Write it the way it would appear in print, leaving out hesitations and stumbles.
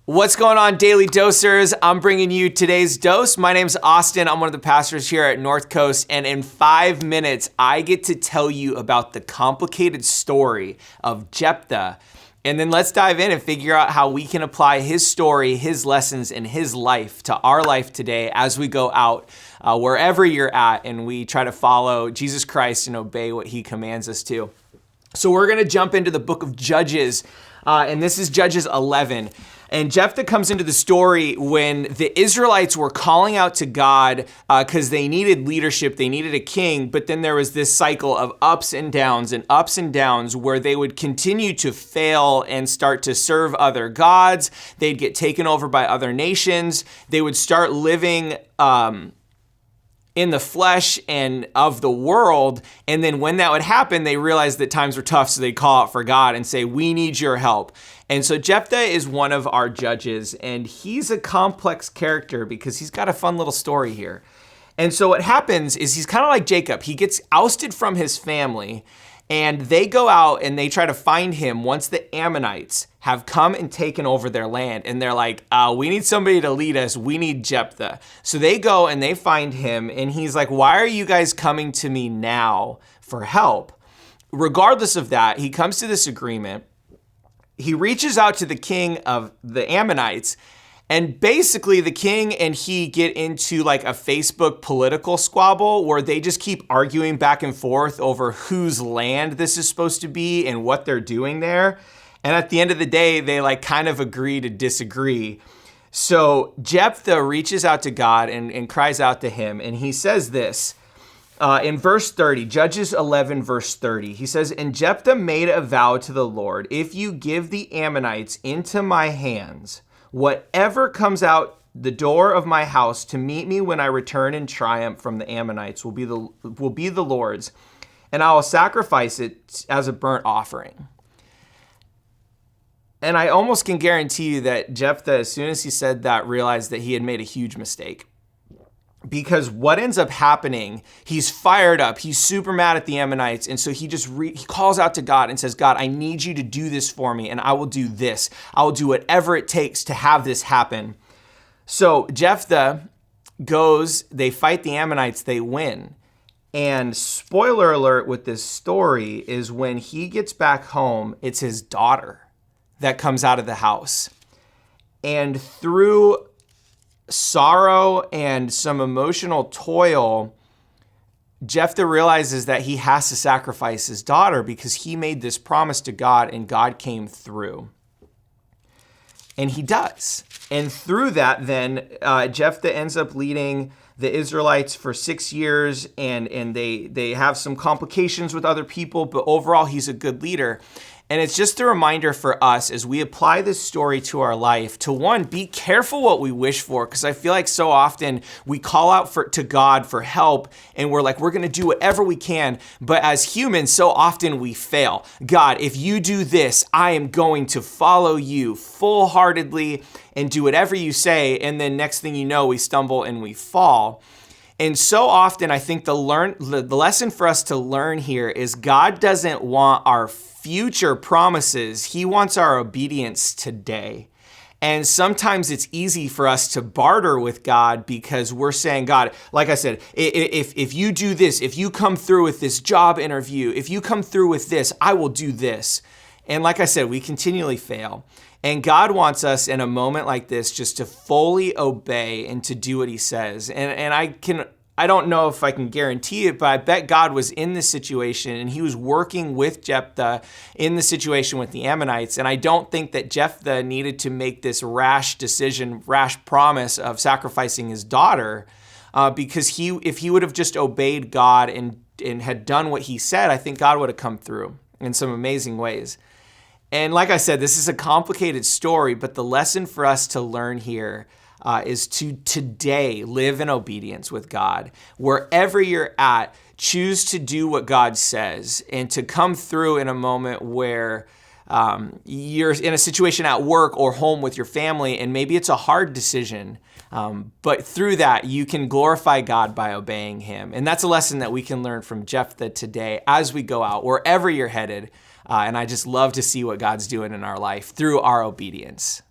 What's going on, Daily Dosers? I'm bringing you today's dose. My name's Austin. I'm one of the pastors here at North Coast, and in 5 minutes, I get to tell you about the complicated story of Jephthah. And then let's dive in and figure out how we can apply his story, his lessons, and his life to our life today as we go out wherever you're at and we try to follow Jesus Christ and obey what he commands us to. So we're going to jump into the book of Judges, and this is Judges 11. And Jephthah comes into the story when the Israelites were calling out to God because they needed leadership, they needed a king, but then there was this cycle of ups and downs where they would continue to fail and start to serve other gods. They'd get taken over by other nations. They would start living in the flesh and of the world. And then when that would happen, they realized that times were tough, so they'd call out for God and say, we need your help. And so Jephthah is one of our judges, and he's a complex character because he's got a fun little story here. And so what happens is he's kind of like Jacob. He gets ousted from his family, and they go out and they try to find him once the Ammonites have come and taken over their land. And they're like, we need somebody to lead us. We need Jephthah. So they go and they find him, and he's like, why are you guys coming to me now for help? Regardless of that, he comes to this agreement. He reaches out to the king of the Ammonites, and basically the king and he get into like a Facebook political squabble where they just keep arguing back and forth over whose land this is supposed to be and what they're doing there. And at the end of the day, they like kind of agree to disagree. So Jephthah reaches out to God and cries out to him, and he says this. In verse 30, Judges 11, verse 30, he says, and Jephthah made a vow to the Lord, if you give the Ammonites into my hands, whatever comes out the door of my house to meet me when I return in triumph from the Ammonites will be the Lord's, and I will sacrifice it as a burnt offering. And I almost can guarantee you that Jephthah, as soon as he said that, realized that he had made a huge mistake. Because what ends up happening, he's fired up. He's super mad at the Ammonites. And so he just he calls out to God and says, God, I need you to do this for me. And I will do this. I will do whatever it takes to have this happen. So Jephthah goes, they fight the Ammonites, they win. And spoiler alert with this story is when he gets back home, it's his daughter that comes out of the house. And through sorrow and some emotional toil, Jephthah realizes that he has to sacrifice his daughter because he made this promise to God and God came through. And he does. And through that, then Jephthah ends up leading the Israelites for 6 years, and they have some complications with other people, but overall he's a good leader. And it's just a reminder for us as we apply this story to our life to, one, be careful what we wish for, because I feel like so often we call out to God for help and we're like, we're going to do whatever we can. But as humans, so often we fail. God, if you do this, I am going to follow you full-heartedly and do whatever you say. And then next thing you know, we stumble and we fall. And so often I think the lesson for us to learn here is God doesn't want our future promises. He wants our obedience today. And sometimes it's easy for us to barter with God because we're saying, God, like I said, if you do this, if you come through with this job interview, if you come through with this, I will do this. And like I said, we continually fail. And God wants us in a moment like this just to fully obey and to do what he says. And I don't know if I can guarantee it, but I bet God was in this situation and he was working with Jephthah in the situation with the Ammonites. And I don't think that Jephthah needed to make this rash decision, rash promise of sacrificing his daughter, because if he would have just obeyed God and had done what he said, I think God would have come through in some amazing ways. And like I said, this is a complicated story, but the lesson for us to learn here is to today live in obedience with God. Wherever you're at, choose to do what God says and to come through in a moment where you're in a situation at work or home with your family, and maybe it's a hard decision. But through that, you can glorify God by obeying him. And that's a lesson that we can learn from Jephthah today as we go out, wherever you're headed. And I just love to see what God's doing in our life through our obedience.